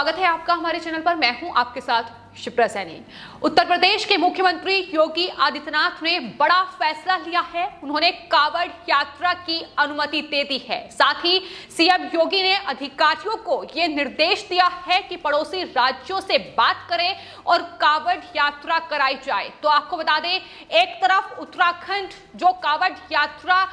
स्वागत है आपका हमारे चैनल पर। मैं हूं आपके साथ शिप्रा सैनी। उत्तर प्रदेश के मुख्यमंत्री योगी आदित्यनाथ ने बड़ा फैसला लिया है। उन्होंने कांवड़ यात्रा की अनुमति दे दी है। साथ ही सीएम योगी ने अधिकारियों को यह निर्देश दिया है कि पड़ोसी राज्यों से बात करें और कांवड़ यात्रा कराई जाए। तो आपको बता दें, एक तरफ उत्तराखंड जो कांवड़ यात्रा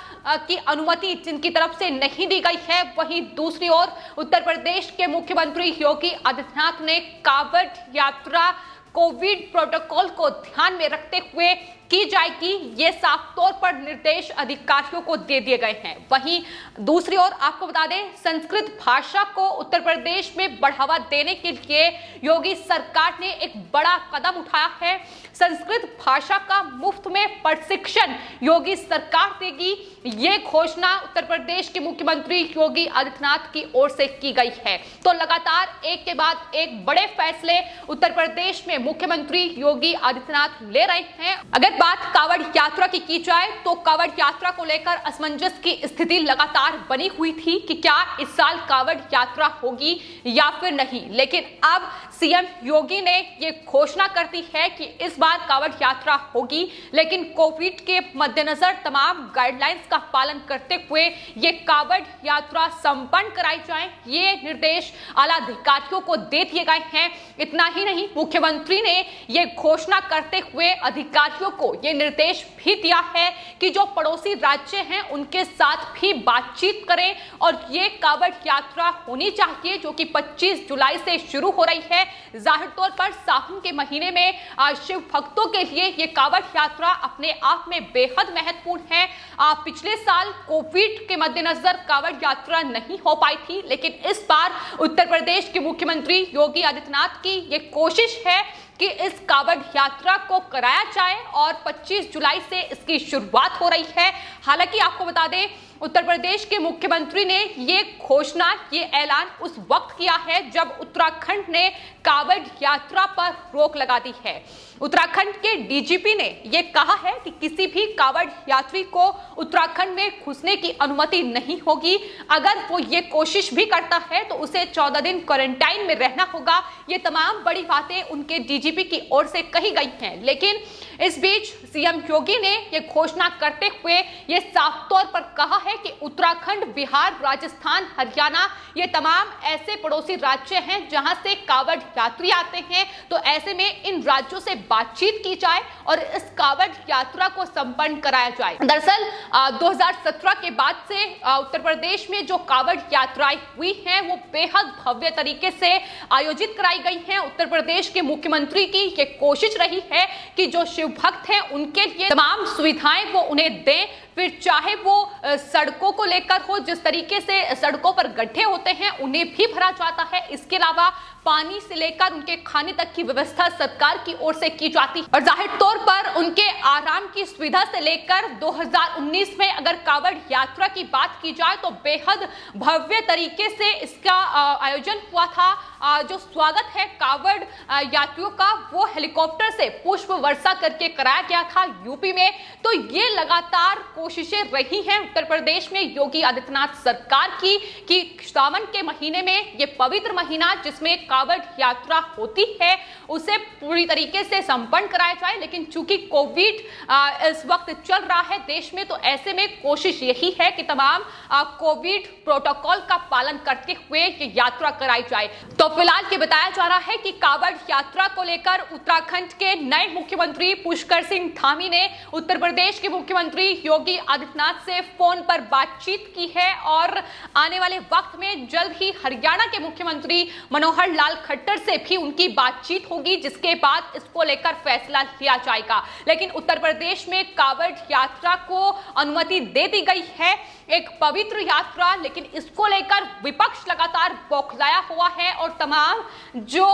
की अनुमति जिनकी तरफ से नहीं दी गई है, वहीं दूसरी ओर उत्तर प्रदेश के मुख्यमंत्री योगी आदित्यनाथ ने कांवड़ यात्रा कोविड प्रोटोकॉल को ध्यान में रखते हुए की जाएगी, ये साफ तौर पर निर्देश अधिकारियों को दे दिए गए हैं। वहीं दूसरी ओर आपको बता दें, संस्कृत भाषा को उत्तर प्रदेश में बढ़ावा देने के लिए योगी सरकार ने एक बड़ा कदम उठाया है। संस्कृत भाषा का मुफ्त में प्रशिक्षण योगी सरकार देगी, ये घोषणा उत्तर प्रदेश के मुख्यमंत्री योगी आदित्यनाथ की ओर से की गई है। तो लगातार एक के बाद एक बड़े फैसले उत्तर प्रदेश में मुख्यमंत्री योगी आदित्यनाथ ले रहे हैं। अगर बात कांवड़ यात्रा की जाए तो कांवड़ यात्रा को लेकर असमंजस की स्थिति लगातार बनी हुई थी कि क्या इस साल कांवड़ यात्रा होगी या फिर नहीं। लेकिन अब सीएम योगी ने ये घोषणा कर दी है कि इस बार कांवड़ यात्रा होगी, लेकिन कोविड के मद्देनजर तमाम गाइडलाइंस का पालन करते हुए ये कांवड़ यात्रा संपन्न कराई जाए। ये निर्देश आला अधिकारियों को दे दिए गए हैं। इतना ही नहीं, मुख्यमंत्री ने ये घोषणा करते हुए अधिकारियों को ये निर्देश भी दिया है कि जो पड़ोसी राज्य हैं उनके साथ भी बातचीत करें और ये कांवड़ यात्रा होनी चाहिए जो कि 25 जुलाई से शुरू हो रही है। जाहिर तौर पर सावन के महीने में शिव भक्तों के लिए ये कांवड़ यात्रा अपने आप में बेहद महत्वपूर्ण है। पिछले साल कोविड के मद्देनजर कांवड़ यात्रा नहीं हो पाई थी, लेकिन इस बार उत्तर प्रदेश के मुख्यमंत्री योगी आदित्यनाथ की ये कोशिश है कि इस कांवड़ यात्रा को कराया जाए और 25 जुलाई से इसकी शुरुआत हो रही है। हालांकि आपको बता दें, उत्तर प्रदेश के मुख्यमंत्री ने ये घोषणा, ये ऐलान उस वक्त किया है जब उत्तराखंड ने कांवड़ यात्रा पर रोक लगा दी है। उत्तराखंड के डीजीपी ने यह कहा है कि किसी भी कांवड़ यात्री को उत्तराखंड में घुसने की अनुमति नहीं होगी। अगर वो ये कोशिश भी करता है तो उसे 14 दिन क्वारंटाइन में रहना होगा। ये तमाम बड़ी बातें उनके डीजीपी की ओर से कही गई हैं। लेकिन इस बीच सीएम योगी ने यह घोषणा करते हुए ये साफ तौर पर कहा है कि उत्तराखंड, बिहार, राजस्थान, हरियाणा, ये तमाम ऐसे पड़ोसी राज्य हैं जहां से कांवड़ यात्री आते हैं। तो ऐसे में इन राज्यों से बातचीत की जाए और इस कांवड़ यात्रा को संपन्न कराया जाए। दरअसल 2017 के बाद से उत्तर प्रदेश में जो कांवड़ यात्राएं हुई हैं वो बेहद भव्य तरीके से आयोजित कराई गई हैं। उत्तर प्रदेश के मुख्यमंत्री की ये कोशिश रही है कि जो शिव भक्त हैं उनके लिए तमाम सुविधाएं वो उन्हें दें, फिर चाहे वो सड़कों को लेकर हो, जिस तरीके से सड़कों पर गड्ढे होते हैं उन्हें भी भरा जाता है। इसके अलावा पानी से लेकर उनके खाने तक की व्यवस्था सरकार की ओर से की जाती है और जाहिर तौर पर उनके आराम की सुविधा से लेकर 2019 में अगर कांवड़ यात्रा की बात की जाए तो बेहद भव्य तरीके से इसका आयोजन हुआ था। जो स्वागत है कांवड़ यात्रियों का वो हेलीकॉप्टर से पुष्प वर्षा करके कराया गया था यूपी में। तो ये लगातार कोशिशें रही हैं उत्तर प्रदेश में योगी आदित्यनाथ सरकार की कि सावन के महीने में ये पवित्र महीना जिसमें कांवड़ यात्रा होती है उसे पूरी तरीके से संपन्न कराया जाए। लेकिन चूंकि कोविड इस वक्त चल रहा है देश में, तो ऐसे में कोशिश यही है कि तमाम कोविड प्रोटोकॉल का पालन करते हुए ये यात्रा कराई जाए। तो फिलहाल ये बताया जा रहा है कि कांवड़ यात्रा को लेकर उत्तराखंड के नए मुख्यमंत्री पुष्कर सिंह धामी ने उत्तर प्रदेश के मुख्यमंत्री योगी आदित्यनाथ से फोन पर बातचीत की है और आने वाले वक्त में जल्द ही हरियाणा के मुख्यमंत्री मनोहर लाल खट्टर से भी उनकी बातचीत होगी, जिसके बाद इसको लेकर फैसला लिया जाएगा। लेकिन उत्तर प्रदेश में कांवड़ यात्रा को अनुमति दे दी गई है, एक पवित्र यात्रा, लेकिन इसको लेकर विपक्ष लगातार बौखलाया हुआ है और तमाम जो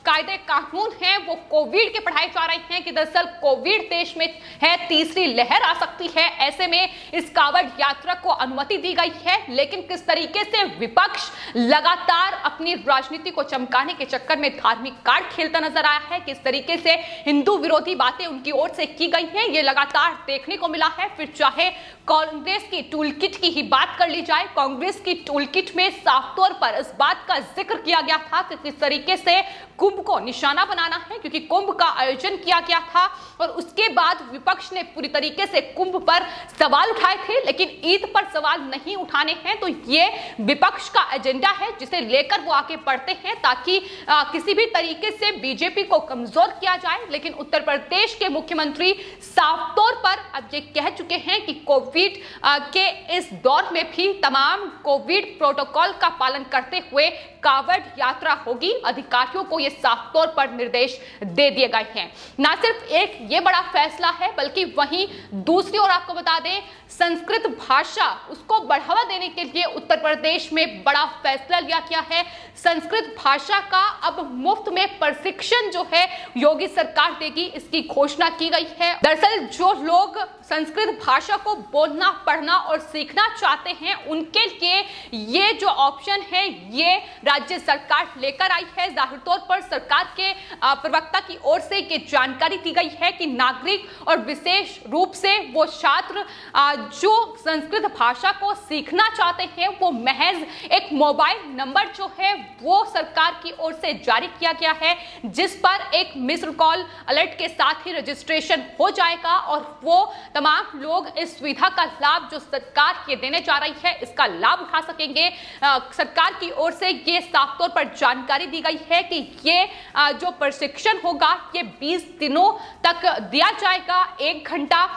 कायदे कानून हैं वो कोविड के पढ़ाए जा रहे हैं कि दरअसल कोविड देश में है, तीसरी लहर आ सकती है। ऐसे में इस कावड़ यात्रा को अनुमति दी गई है, लेकिन किस तरीके से विपक्ष लगातार अपनी राजनीति को चमकाने के चक्कर में धार्मिक कार्ड खेलता नजर आया है, किस तरीके से हिंदू विरोधी बातें उनकी ओर से की गई हैं, ये लगातार देखने को मिला है। फिर चाहे कांग्रेस की टूलकिट की ही बात कर ली जाए, कांग्रेस की टूलकिट में साफ तौर पर इस बात का जिक्र किया गया था कि किस तरीके से कुंभ को निशाना बनाना है, क्योंकि कुंभ का आयोजन किया गया था और उसके बाद विपक्ष ने पूरी तरीके से कुंभ पर सवाल उठाए थे, लेकिन ईद पर सवाल नहीं उठाने हैं। तो ये विपक्ष का एजेंडा है जिसे लेकर वो आगे बढ़ते हैं ताकि किसी भी तरीके से बीजेपी को कमजोर किया जाए। लेकिन उत्तर प्रदेश के मुख्यमंत्री साफ तौर पर अब ये कह चुके हैं कि कोविड के इस दौर में भी तमाम कोविड प्रोटोकॉल का पालन करते हुए कावड़ यात्रा होगी। अधिकारियों को यह साफ तौर पर निर्देश दे दिए गए हैं। ना सिर्फ एक ये बड़ा फैसला है, बल्कि वहीं दूसरी ओर आपको बता दें, संस्कृत भाषा उसको बढ़ावा देने के लिए उत्तर प्रदेश में बड़ा फैसला लिया गया है। संस्कृत भाषा का अब मुफ्त में प्रशिक्षण जो है योगी सरकार देगी, इसकी घोषणा की गई है। दरअसल जो लोग संस्कृत भाषा को बोलना, पढ़ना और सीखना चाहते हैं, उनके लिए ये जो ऑप्शन है ये राज्य सरकार लेकर आई है। जाहिर तौर पर सरकार के प्रवक्ता की ओर से ये जानकारी दी गई है कि नागरिक और विशेष रूप से वो छात्र जो संस्कृत भाषा को सीखना चाहते हैं, वो महज एक मोबाइल नंबर जो है वो सरकार की ओर से जारी किया गया है, जिस पर एक मिस्ड कॉल अलर्ट के साथ ही रजिस्ट्रेशन हो जाएगा और वो तमाम लोग इस सुविधा का लाभ जो सरकार ये देने जा रही है इसका लाभ उठा सकेंगे। सरकार की ओर से ये साफ तौर पर जानकारी दी गई है कि ये जो प्रशिक्षण होगा ये 20 दिनों तक दिया जाएगा। 1 घंटा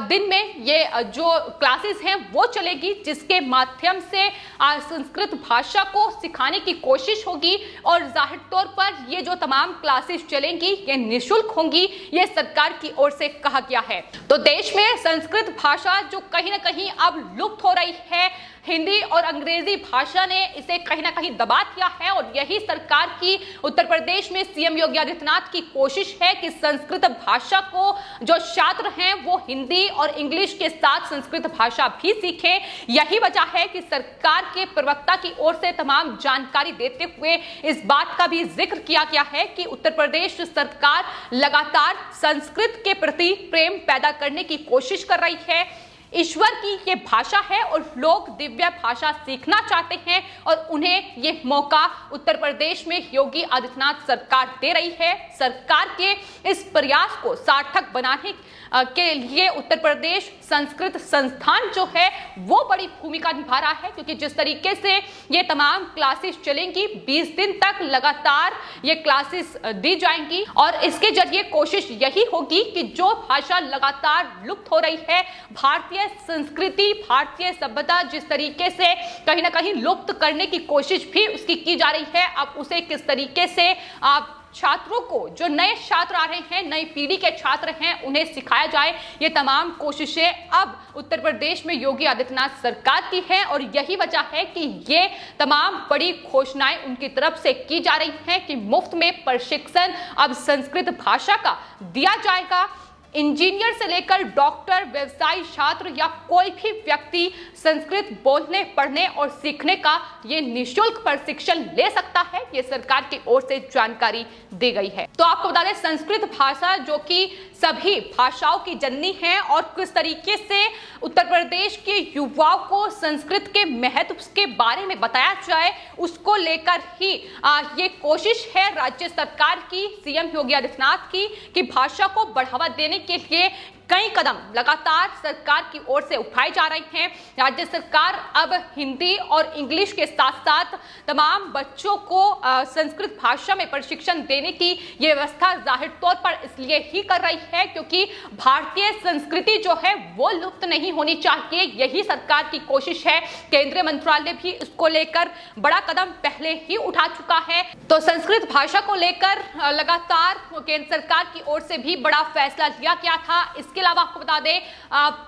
दिन में ये जो क्लासेस हैं वो चलेगी, जिसके माध्यम से संस्कृत भाषा को सिखाने की कोशिश होगी और जाहिर तौर पर ये जो तमाम क्लासेस चलेंगी ये निःशुल्क होंगी, ये सरकार की ओर से कहा गया है। तो देश में संस्कृत भाषा जो कहीं ना कहीं अब लुप्त हो रही है, हिंदी और अंग्रेजी भाषा ने इसे कहीं ना कहीं दबा दिया है और यही सरकार की उत्तर प्रदेश में सीएम योगी आदित्यनाथ की कोशिश है कि संस्कृत भाषा को जो छात्र हैं वो हिंदी और इंग्लिश के साथ संस्कृत भाषा भी सीखें। यही वजह है कि सरकार के प्रवक्ता की ओर से तमाम जानकारी देते हुए इस बात का भी जिक्र किया गया है कि उत्तर प्रदेश सरकार लगातार संस्कृत के प्रति प्रेम पैदा करने की कोशिश कर रही है। ईश्वर की ये भाषा है और लोग दिव्य भाषा सीखना चाहते हैं और उन्हें ये मौका उत्तर प्रदेश में योगी आदित्यनाथ सरकार दे रही है। सरकार के इस प्रयास को सार्थक बनाने के लिए उत्तर प्रदेश संस्कृत संस्थान जो है वो बड़ी भूमिका निभा रहा है, क्योंकि जिस तरीके से ये तमाम क्लासेस चलेंगी, 20 दिन तक लगातार ये क्लासेस दी जाएंगी और इसके जरिए कोशिश यही होगी कि जो भाषा लगातार लुप्त हो रही है, भारतीय संस्कृति, भारतीय सभ्यता जिस तरीके से कहीं ना कहीं लुप्त करने की कोशिश भी उसकी की जा रही है, अब उसे किस तरीके से आप छात्रों को, जो नए छात्र आ रहे हैं, नई पीढ़ी के छात्र हैं, उन्हें सिखाया जाए। ये तमाम कोशिशें अब उत्तर प्रदेश में योगी आदित्यनाथ सरकार की है और यही वजह है कि ये तमाम बड़ी घोषणाएं उनकी तरफ से की जा रही हैं कि मुफ्त में प्रशिक्षण अब संस्कृत भाषा का दिया जाएगा। इंजीनियर से लेकर डॉक्टर, व्यवसायी छात्र या कोई भी व्यक्ति संस्कृत बोलने, पढ़ने और सीखने का ये निःशुल्क प्रशिक्षण ले सकता है, ये सरकार की ओर से जानकारी दी गई है। तो आपको बता दें, संस्कृत भाषा जो कि सभी भाषाओं की जननी है और किस तरीके से उत्तर प्रदेश के युवाओं को संस्कृत के महत्व के बारे में बताया जाए, उसको लेकर ही ये कोशिश है राज्य सरकार की, सीएम योगी आदित्यनाथ की, कि भाषा को बढ़ावा देने के लिए कई कदम लगातार सरकार की ओर से उठाए जा रहे हैं। राज्य सरकार अब हिंदी और इंग्लिश के साथ साथ तमाम बच्चों को संस्कृत भाषा में प्रशिक्षण देने की ये व्यवस्था जाहिर तौर पर इसलिए ही कर रही है क्योंकि भारतीय संस्कृति जो है वो लुप्त नहीं होनी चाहिए, यही सरकार की कोशिश है। केंद्रीय मंत्रालय भी इसको लेकर बड़ा कदम पहले ही उठा चुका है। तो संस्कृत भाषा को लेकर लगातार केंद्र सरकार की ओर से भी बड़ा फैसला लिया किया गया था। इसके अलावा आपको बता दें,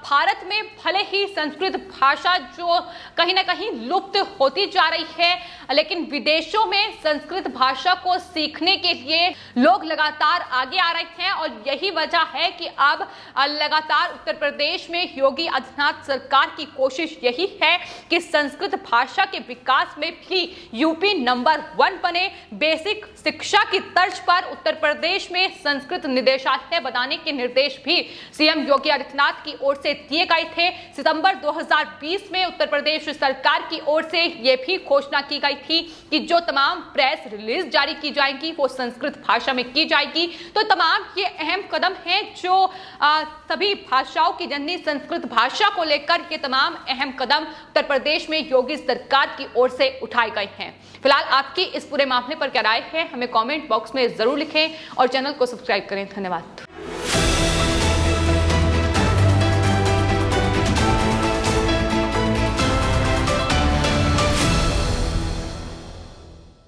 भारत में भले ही संस्कृत भाषा जो कहीं ना कहीं लुप्त होती जा रही है, लेकिन विदेशों में संस्कृत भाषा को सीखने के लिए लोग लगातार आगे आ रहे हैं और यही वजह है कि अब लगातार उत्तर प्रदेश में योगी आदित्यनाथ सरकार की कोशिश यही है कि संस्कृत भाषा के विकास में भी यूपी नंबर 1 बने। बेसिक शिक्षा की तर्ज पर उत्तर प्रदेश में संस्कृत निदेशालय बनाने के निर्देश भी सीएम योगी आदित्यनाथ की ओर से दिए गए थे। सितंबर 2020 में उत्तर प्रदेश सरकार की ओर से यह भी घोषणा की गई थी कि जो तमाम प्रेस रिलीज जारी की जाएगी वो संस्कृत भाषा में की जाएगी। तो तमाम ये अहम कदम हैं जो सभी भाषाओं की जननी संस्कृत भाषा को लेकर ये तमाम अहम कदम उत्तर प्रदेश में योगी सरकार की ओर से उठाए गए हैं। फिलहाल आपकी इस पूरे मामले पर क्या राय है, हमें कमेंट बॉक्स में जरूर लिखें और चैनल को सब्सक्राइब करें। धन्यवाद।